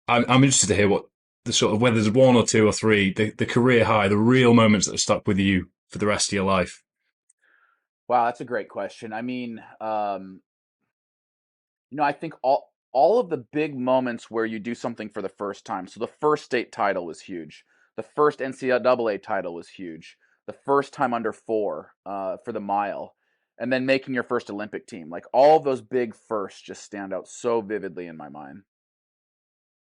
I'm interested to hear what the sort of whether there's one or two or three, the career high, the real moments that have stuck with you for the rest of your life. Wow, that's a great question. I mean, I think all of the big moments where you do something for the first time. So the first state title was huge. The first NCAA title was huge. The first time under four for the mile, and then making your first Olympic team. Like all of those big firsts just stand out so vividly in my mind.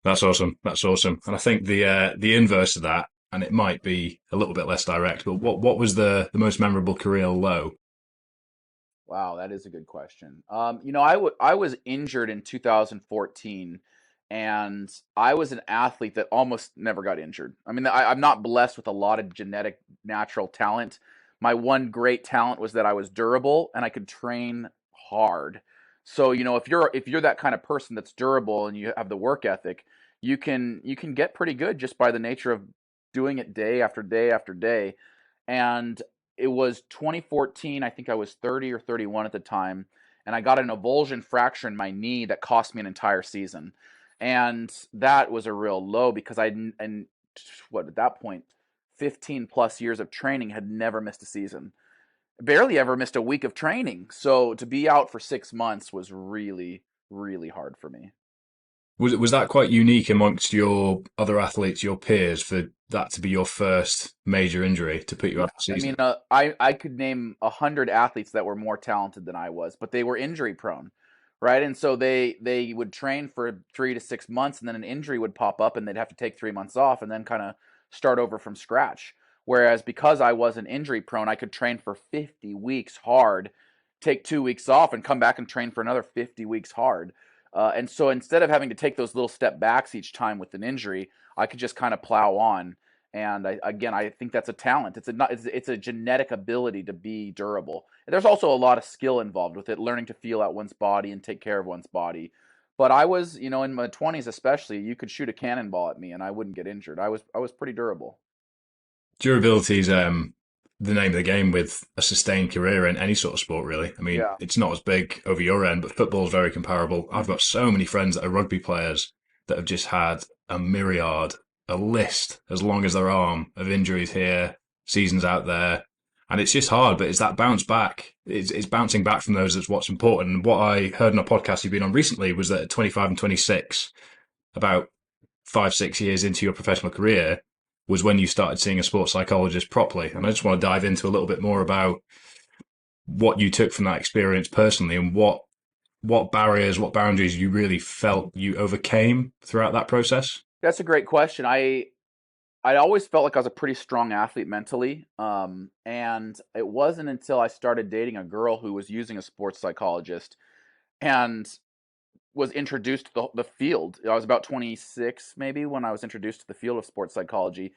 That's awesome. That's awesome. And I think the inverse of that, and it might be a little bit less direct, but what was the most memorable career low? Wow, that is a good question. I was injured in 2014, and I was an athlete that almost never got injured. I mean, I'm not blessed with a lot of genetic natural talent. My one great talent was that I was durable and I could train hard. So, if you're that kind of person that's durable and you have the work ethic, you can get pretty good just by the nature of doing it day after day after day. And it was 2014. I think I was 30 or 31 at the time, and I got an avulsion fracture in my knee that cost me an entire season. And that was a real low because and what at that point, 15 plus years of training, had never missed a season, barely ever missed a week of training. So to be out for 6 months was really, really hard for me. Was that quite unique amongst your other athletes, your peers, for that to be your first major injury to put you Yeah, out of the I mean, season? I could name 100 athletes that were more talented than I was, but they were injury prone, right? And so they would train for 3 to 6 months, and then an injury would pop up, and they'd have to take 3 months off, and then kind of start over from scratch. Whereas because I wasn't injury prone, I could train for 50 weeks hard, take 2 weeks off, and come back and train for another 50 weeks hard. And so instead of having to take those little step backs each time with an injury, I could just kind of plow on. And I think that's a talent. It's a genetic ability to be durable. And there's also a lot of skill involved with it, learning to feel out one's body and take care of one's body. But I was, in my 20s especially, you could shoot a cannonball at me and I wouldn't get injured. I was pretty durable. Durability is the name of the game with a sustained career in any sort of sport, really. I mean, Yeah. it's not as big over your end, but football is very comparable. I've got so many friends that are rugby players that have just had a myriad, a list as long as their arm of injuries here, seasons out there. And it's just hard, but it's that bounce back. It's bouncing back from those that's what's important. And what I heard on a podcast you've been on recently was that at 25 and 26, about 5, 6 years into your professional career, was when you started seeing a sports psychologist properly. And I just want to dive into a little bit more about what you took from that experience personally and what barriers, what boundaries you really felt you overcame throughout that process. That's a great question. I always felt like I was a pretty strong athlete mentally. And it wasn't until I started dating a girl who was using a sports psychologist and was introduced to the field. I was about 26 maybe when I was introduced to the field of sports psychology,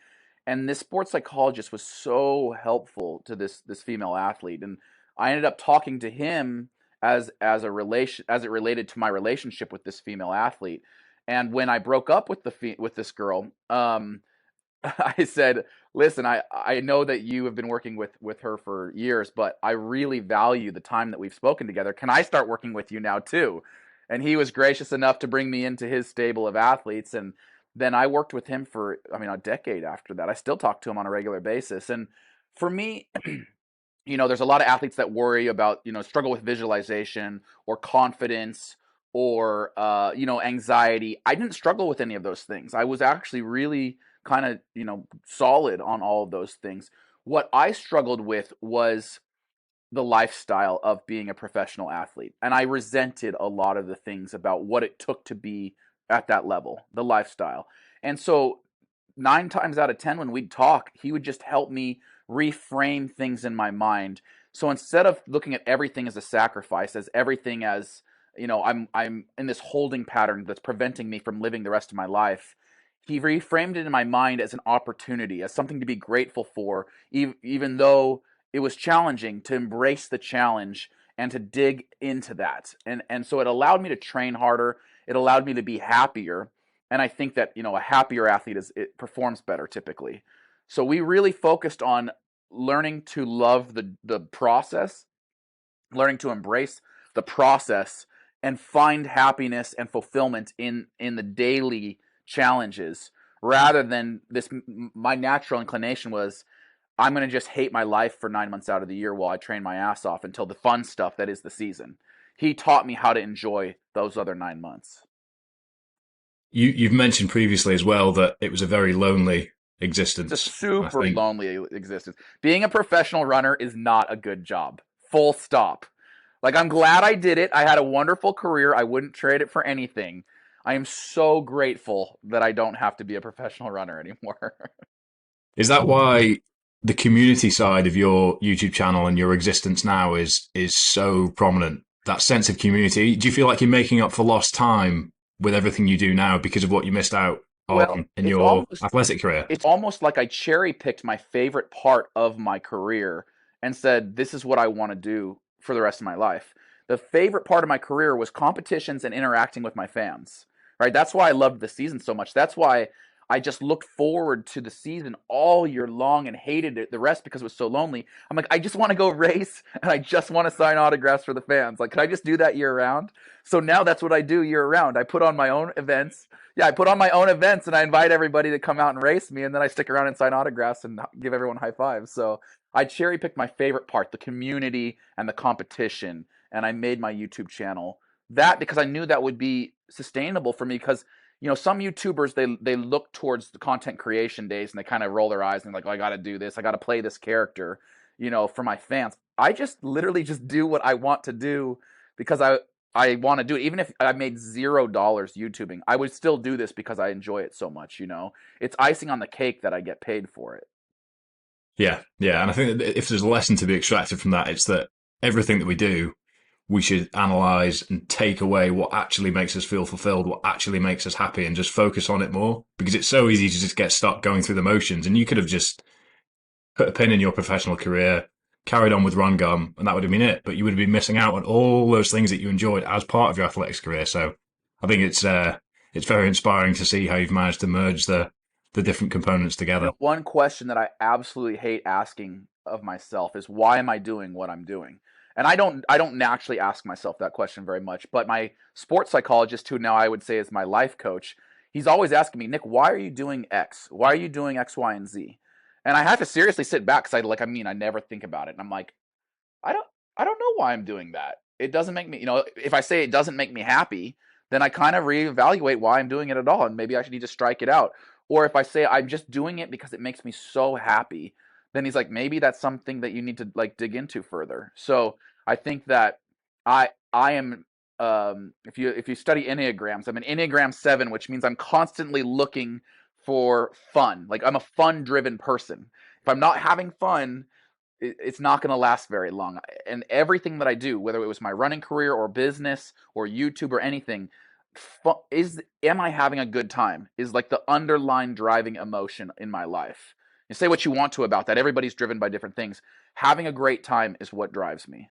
and this sports psychologist was so helpful to this female athlete, and I ended up talking to him as a relation as it related to my relationship with this female athlete. And when I broke up with with this girl, I said, "Listen, I know that you have been working with her for years, but I really value the time that we've spoken together. Can I start working with you now too?" And he was gracious enough to bring me into his stable of athletes, and then I worked with him for, I mean, a decade after that. I still talk to him on a regular basis. And for me, there's a lot of athletes that worry about, struggle with visualization or confidence or, anxiety. I didn't struggle with any of those things. I was actually really kind of, solid on all of those things. What I struggled with was the lifestyle of being a professional athlete. And I resented a lot of the things about what it took to be at that level, the lifestyle. And so 9 times out of 10, when we'd talk, he would just help me reframe things in my mind. So instead of looking at everything as a sacrifice, as everything as, I'm in this holding pattern that's preventing me from living the rest of my life, he reframed it in my mind as an opportunity, as something to be grateful for, even though it was challenging, to embrace the challenge and to dig into that. And so it allowed me to train harder. It allowed me to be happier. And I think that, a happier athlete it performs better typically. So we really focused on learning to love the process, learning to embrace the process, and find happiness and fulfillment in the daily challenges rather than this. My natural inclination was I'm going to just hate my life for 9 months out of the year while I train my ass off until the fun stuff that is the season. He taught me how to enjoy those other 9 months. You've mentioned previously as well that it was a very lonely It's a existence. I super think lonely existence. Being a professional runner is not a good job. Full stop. Like, I'm glad I did it. I had a wonderful career. I wouldn't trade it for anything. I am so grateful that I don't have to be a professional runner anymore. is that why the community side of your YouTube channel and your existence now is so prominent. That sense of community. Do you feel like you're making up for lost time with everything you do now because of what you missed out Well, on in your athletic career? it's almost like I cherry picked my favorite part of my career and said, this is what I want to do for the rest of my life. The favorite part of my career was competitions and interacting with my fans, right? That's why I loved the season so much. That's why I just looked forward to the season all year long and hated it the rest because it was so lonely. I'm like, I just want to go race and I just want to sign autographs for the fans. Like, could I just do that year round? So now that's what I do year round. I put on my own events. Yeah, I put on my own events and I invite everybody to come out and race me, and then I stick around and sign autographs and give everyone high fives. So I cherry picked my favorite part, the community and the competition, and I made my YouTube channel that because I knew that would be sustainable for me. Because some YouTubers they look towards the content creation days and they kind of roll their eyes and like, oh, I got to do this, I got to play this character, for my fans. I just literally just do what I want to do because I want to do it. Even if I made $0 YouTubing, I would still do this because I enjoy it so much. It's icing on the cake that I get paid for it. Yeah, yeah. And I think that if there's a lesson to be extracted from that, it's that everything that we do, we should analyze and take away what actually makes us feel fulfilled, what actually makes us happy, and just focus on it more. Because it's so easy to just get stuck going through the motions. And you could have just put a pin in your professional career, carried on with Run Gum, and that would have been it. But you would have been missing out on all those things that you enjoyed as part of your athletics career. So I think it's very inspiring to see how you've managed to merge the different components together. One question that I absolutely hate asking of myself is why am I doing what I'm doing? And I don't naturally ask myself that question very much, but my sports psychologist, who now I would say is my life coach, he's always asking me, Nick, why are you doing X? Why are you doing X, Y, and Z? And I have to seriously sit back because I never think about it. And I'm like, I don't I don't know why I'm doing that. It doesn't make me, if I say it doesn't make me happy, then I kind of reevaluate why I'm doing it at all and maybe I should need to strike it out. Or if I say I'm just doing it because it makes me so happy, then he's like maybe that's something that you need to like dig into further. So, I think that I am if you study enneagrams, I'm an Enneagram 7, which means I'm constantly looking for fun. Like I'm a fun-driven person. If I'm not having fun, it's not going to last very long. And everything that I do, whether it was my running career or business or YouTube or anything, am I having a good time? Is like the underlying driving emotion in my life. You say what you want to about that. Everybody's driven by different things. Having a great time is what drives me.